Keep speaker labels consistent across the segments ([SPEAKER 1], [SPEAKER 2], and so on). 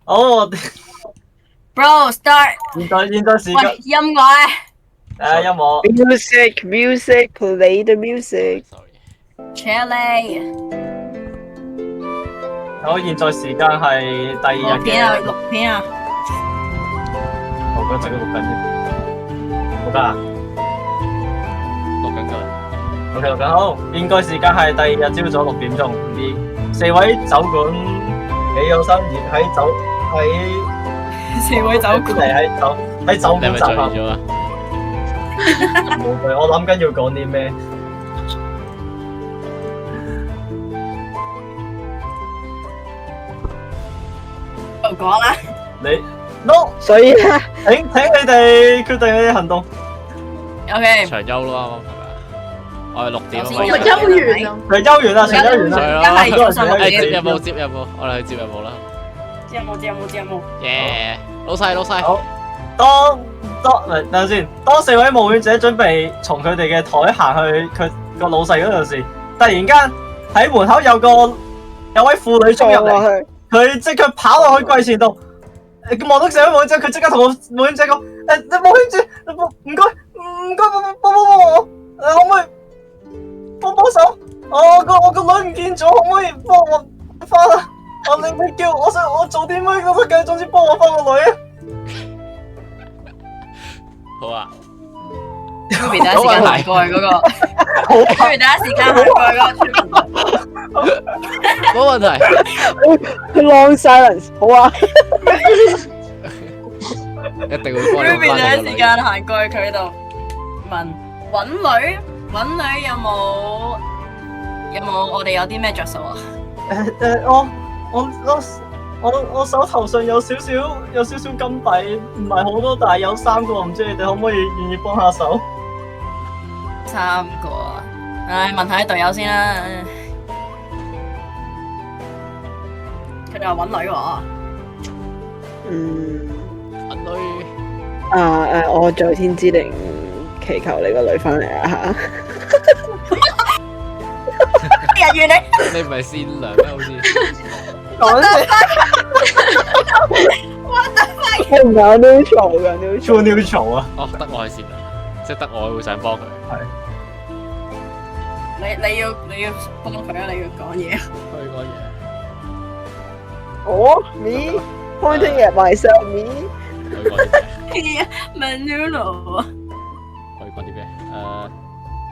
[SPEAKER 1] 好
[SPEAKER 2] ，Bro start。
[SPEAKER 1] 現在時間。
[SPEAKER 2] 喂，音樂啊！
[SPEAKER 1] 音樂。
[SPEAKER 3] Music, play the music。
[SPEAKER 2] Cherry。
[SPEAKER 1] 好，現在時間係第二日嘅
[SPEAKER 2] 錄片啊！
[SPEAKER 1] 我覺得直錄緊添，好㗎？錄緊㗎。OK，錄緊好。現在時間係第二日朝早6點鐘。4位酒館幾有心意喺酒
[SPEAKER 2] 4位酒館
[SPEAKER 1] 喺酒館集合。
[SPEAKER 4] 你係咪醉咗啊？
[SPEAKER 1] 冇醉，我諗緊要講啲咩。
[SPEAKER 2] 講啦。
[SPEAKER 1] 你 no，
[SPEAKER 3] 所以咧，
[SPEAKER 1] 請你哋決定你哋行動。
[SPEAKER 2] OK。
[SPEAKER 4] 長休咯，係咪啊？我係6點啊嘛。
[SPEAKER 2] 休完啊！
[SPEAKER 1] 佢休完啦，長休完啦。
[SPEAKER 2] 而家係早上6點。
[SPEAKER 4] 接任務，我哋去接任務啦。
[SPEAKER 2] 接任務。
[SPEAKER 4] 耶！老細。
[SPEAKER 1] 好。等陣先。當4位冒險者準備從佢哋嘅台行去佢個老細嗰度時，突然間喺門口有位婦女衝入嚟。佢即刻跑落去櫃前度，望到4位冒險者，佢即刻同個冒險者講：你冒險者，唔該，幫我，可唔可以幫手？我個女唔見咗，可唔可以幫我翻啊？你叫我做啲咩都得嘅，總之幫我翻個女啊！
[SPEAKER 4] 好啊。
[SPEAKER 2] Ruby 第一時間行過去嗰個，Ruby 第一時間行過去嗰個村民。
[SPEAKER 4] 冇問題。
[SPEAKER 3] Long silence， 好啊。
[SPEAKER 4] 一定會幫你
[SPEAKER 2] Ruby
[SPEAKER 4] 翻
[SPEAKER 2] 第一時間行過去佢度問揾女有冇我哋有啲咩着數啊？
[SPEAKER 1] 我手頭上有少少金幣，唔係好多，但係有3個，唔知你哋可唔可以願意幫下手
[SPEAKER 2] ？3個啊！問下啲隊友先啦。佢哋話揾女喎。
[SPEAKER 4] 揾女。
[SPEAKER 3] 我在天之靈祈求你個女翻嚟啊嚇！
[SPEAKER 2] 日元
[SPEAKER 4] 你唔係善良咩？好似
[SPEAKER 3] 講笑。我唔係 neutral 嘅
[SPEAKER 1] neutral 啊！
[SPEAKER 4] 哦，得我係善良，即係得我會想幫佢。
[SPEAKER 1] 係。
[SPEAKER 2] 你要幫佢啊！你要講嘢。
[SPEAKER 4] 可以講嘢。
[SPEAKER 3] Oh, me pointing at myself, me。
[SPEAKER 4] 可以講啲咩
[SPEAKER 2] ？Manulo 啊。
[SPEAKER 4] 可以講啲咩？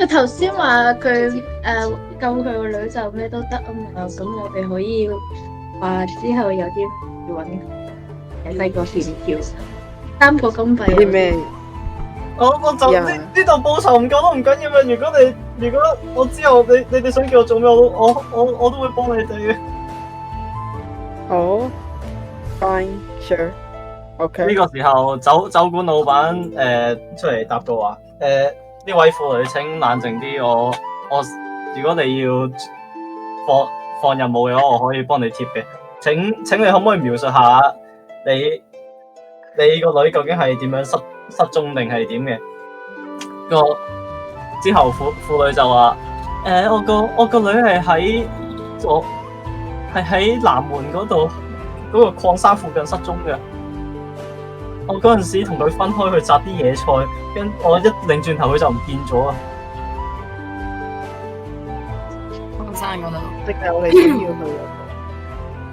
[SPEAKER 5] 佢頭先話佢救佢個女就咩都得啊嘛，咁我哋可以話之後有啲要揾細個協調3個金幣。
[SPEAKER 3] 啲咩？
[SPEAKER 1] 我就呢度報仇唔夠都唔緊要嘅。如果我之後你哋想叫我做咩，我都會幫你哋嘅。
[SPEAKER 3] 好 ，fine, sure, OK。
[SPEAKER 1] 呢個時候酒館老闆出嚟答到話呢位婦女請冷靜啲，我如果你要放任務嘅話，我可以幫你貼嘅。請你可唔可以描述下你個女究竟係點樣失蹤定係點嘅？之後婦女就話我個女係喺南門嗰度嗰個礦山附近失蹤嘅。我嗰陣時同佢分開去摘啲野菜，跟我一擰轉頭佢就唔見咗啊！
[SPEAKER 2] 礦山嗰度，
[SPEAKER 3] 即係我哋需要去。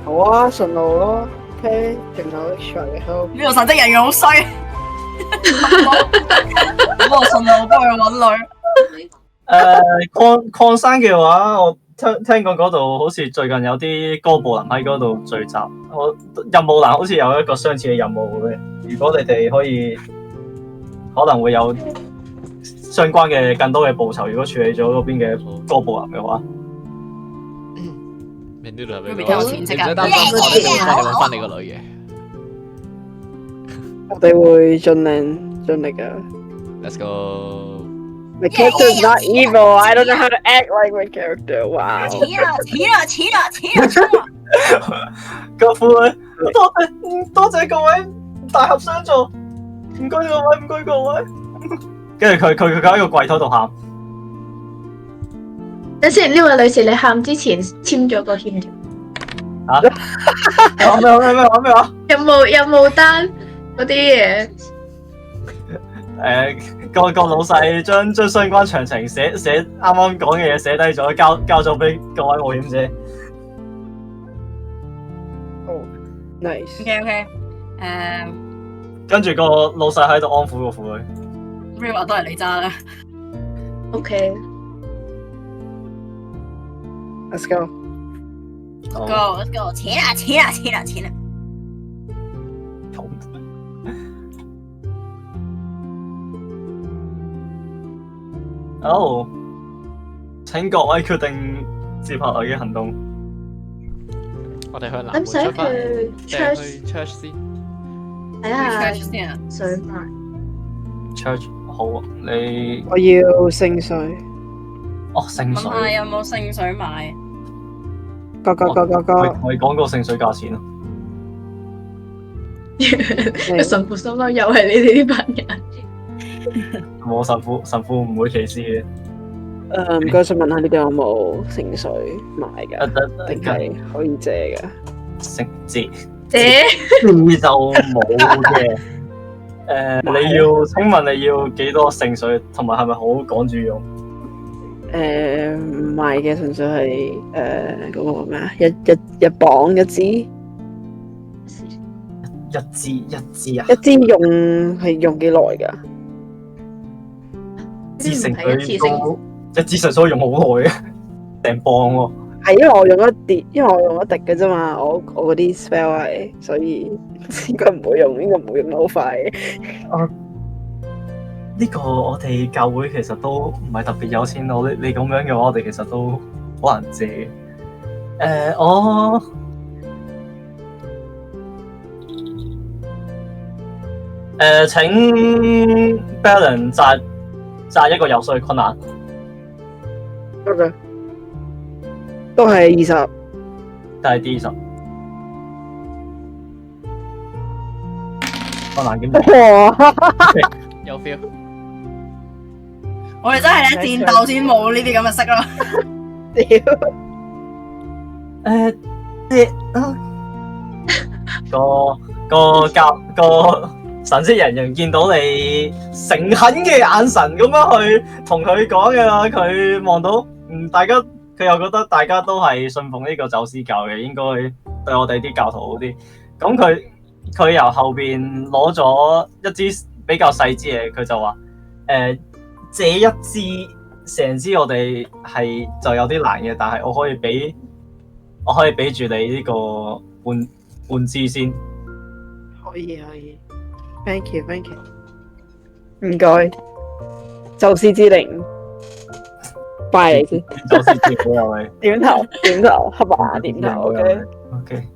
[SPEAKER 3] 好啊，順路咯 ，OK，仲有 extra 嘅 help。
[SPEAKER 2] 呢個神職人員好衰，咁我順路幫佢揾女。
[SPEAKER 1] 礦山嘅話，我聽講嗰度好似最近有啲哥布林喺嗰度聚集。我任務欄好似有一個相似嘅任務嘅，如果你哋可以，可能會有相關嘅更多嘅報酬。如果處理咗嗰邊嘅哥布林嘅話，
[SPEAKER 4] 你呢度係
[SPEAKER 2] 咪有錢即刻？
[SPEAKER 4] 你唔使擔心，我哋會幫你揾翻你個女嘅。
[SPEAKER 3] 我哋會盡力㗎。
[SPEAKER 4] Let's go。My
[SPEAKER 3] character is not evil. I don't know how to act like my character. Wow.
[SPEAKER 2] 錢啊！
[SPEAKER 1] 個婦女多謝各位大合相助，唔該各位。跟住佢喺個櫃枱度喊。
[SPEAKER 5] 等先，呢位女士，你喊之前簽咗個欠條。
[SPEAKER 1] 啊？咩話？
[SPEAKER 5] 有冇單嗰啲嘢？
[SPEAKER 1] 個老細將相關詳情寫啱啱講嘅嘢寫低咗，交咗俾各位冒險者。
[SPEAKER 3] 哦，nice。
[SPEAKER 2] OK，
[SPEAKER 1] 跟住個老細喺度安撫個婦女。
[SPEAKER 2] Riva 都係你揸啦。
[SPEAKER 5] OK，
[SPEAKER 3] Let's go。
[SPEAKER 2] Go，let's go，錢啊！
[SPEAKER 1] 好，請各位決定接下來嘅行動。
[SPEAKER 4] 我哋向南門
[SPEAKER 5] 咁使
[SPEAKER 4] 出發，
[SPEAKER 5] 去
[SPEAKER 4] 定
[SPEAKER 5] church
[SPEAKER 4] 去 church 先？
[SPEAKER 5] 睇下
[SPEAKER 2] 先啊！
[SPEAKER 5] 水賣。
[SPEAKER 1] Church 好啊，你
[SPEAKER 3] 我要聖水。
[SPEAKER 1] 聖
[SPEAKER 2] 問下
[SPEAKER 1] 水，
[SPEAKER 2] 有冇聖水買？go。
[SPEAKER 1] 我講個聖水價錢咯。
[SPEAKER 5] 神父心諗又係你哋呢班人。
[SPEAKER 1] 冇神父唔會歧視嘅。
[SPEAKER 3] 唔該，想問下呢度有冇聖水買㗎？定係可以借㗎？
[SPEAKER 1] 聖借
[SPEAKER 5] 姐，
[SPEAKER 1] 就冇嘅。請問你要幾多聖水，同埋係咪好趕住用？
[SPEAKER 3] 唔係嘅，純粹係嗰個咩啊？一磅一支，
[SPEAKER 1] 一支啊！
[SPEAKER 3] 一支用幾耐㗎？
[SPEAKER 1] 支聖
[SPEAKER 5] 唔係一次性
[SPEAKER 1] 水一支聖水用好耐嘅，成磅喎。
[SPEAKER 3] 係因為我用一滴嘅啫嘛，我嗰啲 spell 係，所以應該唔會用得好快嘅。
[SPEAKER 1] 呢個我哋教會其實都唔係特別有錢咯。你咁樣嘅話，我哋其實都好難借。我請 Balance 債一個游說困難。
[SPEAKER 3] OK， 都係20。
[SPEAKER 1] 都係 D10。困難點
[SPEAKER 3] 哇！
[SPEAKER 4] 有 feel。
[SPEAKER 2] 我哋真係咧戰鬥先冇呢啲咁嘅色咯。
[SPEAKER 3] 屌！
[SPEAKER 1] 個神職人員見到你誠懇嘅眼神咁樣去同佢講嘅啦，佢望到佢又覺得大家都係信奉呢個走私教嘅，應該對我哋啲教徒好啲。咁佢由後邊攞咗一支比較細支嘢，佢就話借一支成支我哋係就有啲難嘅，但係我可以俾住你呢個半支先。
[SPEAKER 3] 可以。Thank you。唔該。宙斯之靈，拜你先。
[SPEAKER 1] 走私支好有你。
[SPEAKER 3] 點頭，黑牙點頭。
[SPEAKER 1] OK。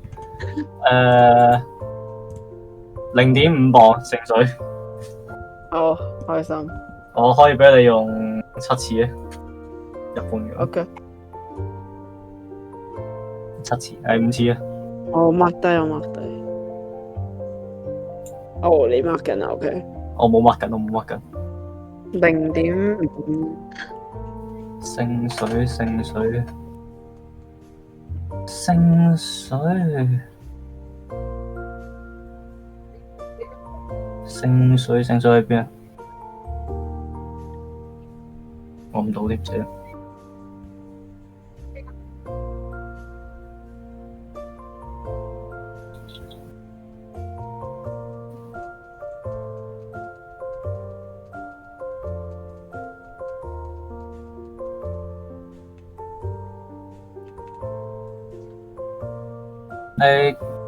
[SPEAKER 1] 0.5磅聖水，
[SPEAKER 3] 好開心。
[SPEAKER 1] 我可以俾你用7次啊，一般嘅。
[SPEAKER 3] OK。
[SPEAKER 1] 7次，係5次啊。
[SPEAKER 3] 我 mark 低。哦，你 mark 緊啊 ？OK。
[SPEAKER 1] 我冇 mark 緊。
[SPEAKER 3] 0.5。
[SPEAKER 1] 聖水喺邊啊？我唔到啲啫。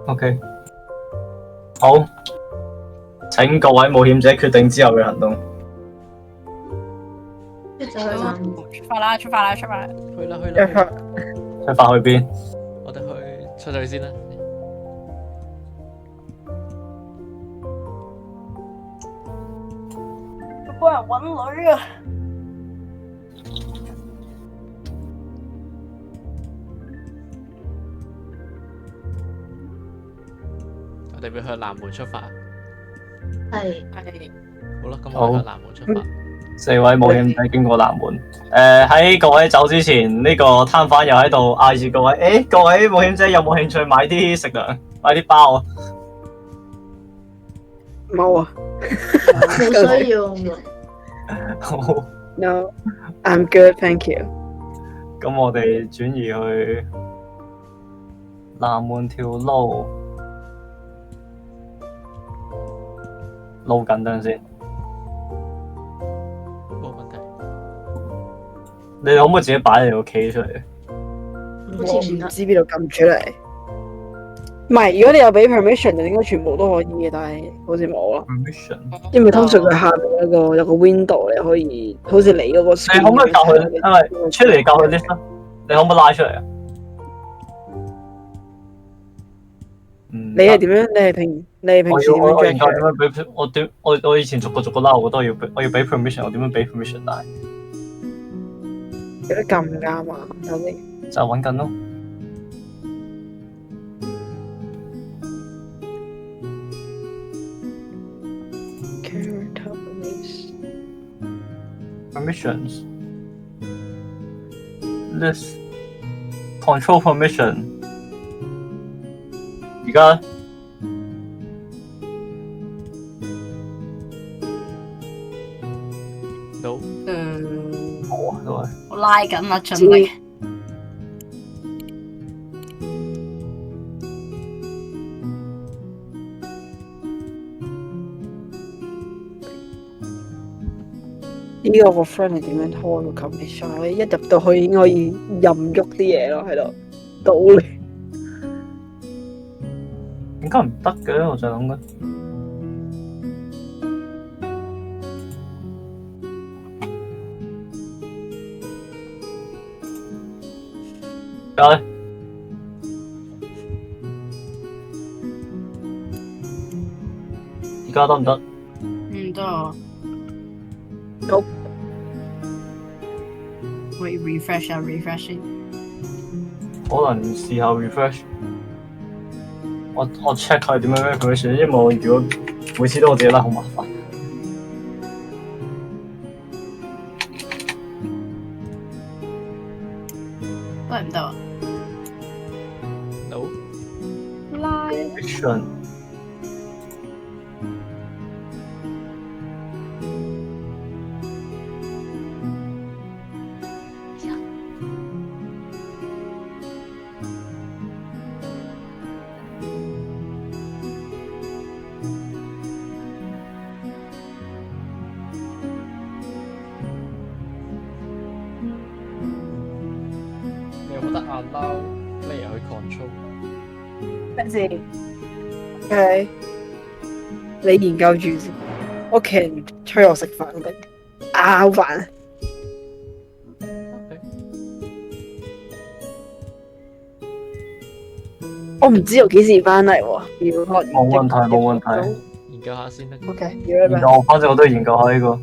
[SPEAKER 1] OK， 好，請各位冒險者決定之後嘅行動。
[SPEAKER 2] 出發啦！
[SPEAKER 4] 去啦。
[SPEAKER 1] 出發去邊？
[SPEAKER 4] 我哋去出去先啦。
[SPEAKER 2] 要幫人揾女啊！
[SPEAKER 4] 我哋會向南門出發。
[SPEAKER 5] 係。
[SPEAKER 4] 好啦，咁我哋向南門出發。
[SPEAKER 1] 4位冒險者經過南門。喺各位走之前，呢、個攤販又喺度嗌住各位，各位冒險者有冇興趣買啲食糧，買啲包啊？
[SPEAKER 3] 冇啊
[SPEAKER 5] 冇需要喎。
[SPEAKER 1] 好，
[SPEAKER 3] ，No，I'm good，thank you。
[SPEAKER 1] 咁我哋轉移去南門條路，路緊等陣先。
[SPEAKER 4] 冇問題。
[SPEAKER 1] 你哋可唔可以自己擺你個 key 出嚟？
[SPEAKER 3] 我
[SPEAKER 5] 好似唔得
[SPEAKER 3] 唔知邊度撳出嚟。唔係，如果你有俾 permission 就應該全部都可以嘅，但係好似冇咯。
[SPEAKER 1] Permission，
[SPEAKER 3] 因為通常佢下面有個 window 你可以，好似你嗰個。
[SPEAKER 1] 你可唔可以教佢？因為出嚟教佢 list 啊？你可唔可以拉出嚟啊？
[SPEAKER 3] 你係點樣？你係平時點樣
[SPEAKER 1] 我研究
[SPEAKER 3] check
[SPEAKER 1] 點樣俾我以前逐個拉，我覺得我要俾 permission，我點樣俾 permission？但係
[SPEAKER 3] 有得撳㗎嘛？頭先
[SPEAKER 1] 就揾緊咯。Permissions list control permission 而家
[SPEAKER 4] 到
[SPEAKER 1] 冇啊都係
[SPEAKER 2] 我拉緊啦，盡力。
[SPEAKER 3] 呢個 friend 係點樣開個 commission？我一入到去應該可以任喐啲嘢咯，喺度倒你。
[SPEAKER 1] 應該唔得嘅，我就諗緊。而家得唔得？
[SPEAKER 2] 唔得啊。
[SPEAKER 3] 好，
[SPEAKER 2] 可以 refresh 下 refresh 先。
[SPEAKER 1] 可能試下 refresh。我 check 佢點樣 refresh，因為我如果每次都我自己拉好麻煩。
[SPEAKER 2] 都係唔得啊。
[SPEAKER 4] 到
[SPEAKER 1] Mission
[SPEAKER 4] 你有冇得 allow player 去 control？
[SPEAKER 3] 咩事？OK，你研究住先。屋企人催我食飯定拗飯。我唔知道幾時翻嚟喎，要
[SPEAKER 1] 冇問題冇問題。
[SPEAKER 4] 研究下先得。
[SPEAKER 3] OK，
[SPEAKER 1] 研究，反正我都研究下呢個。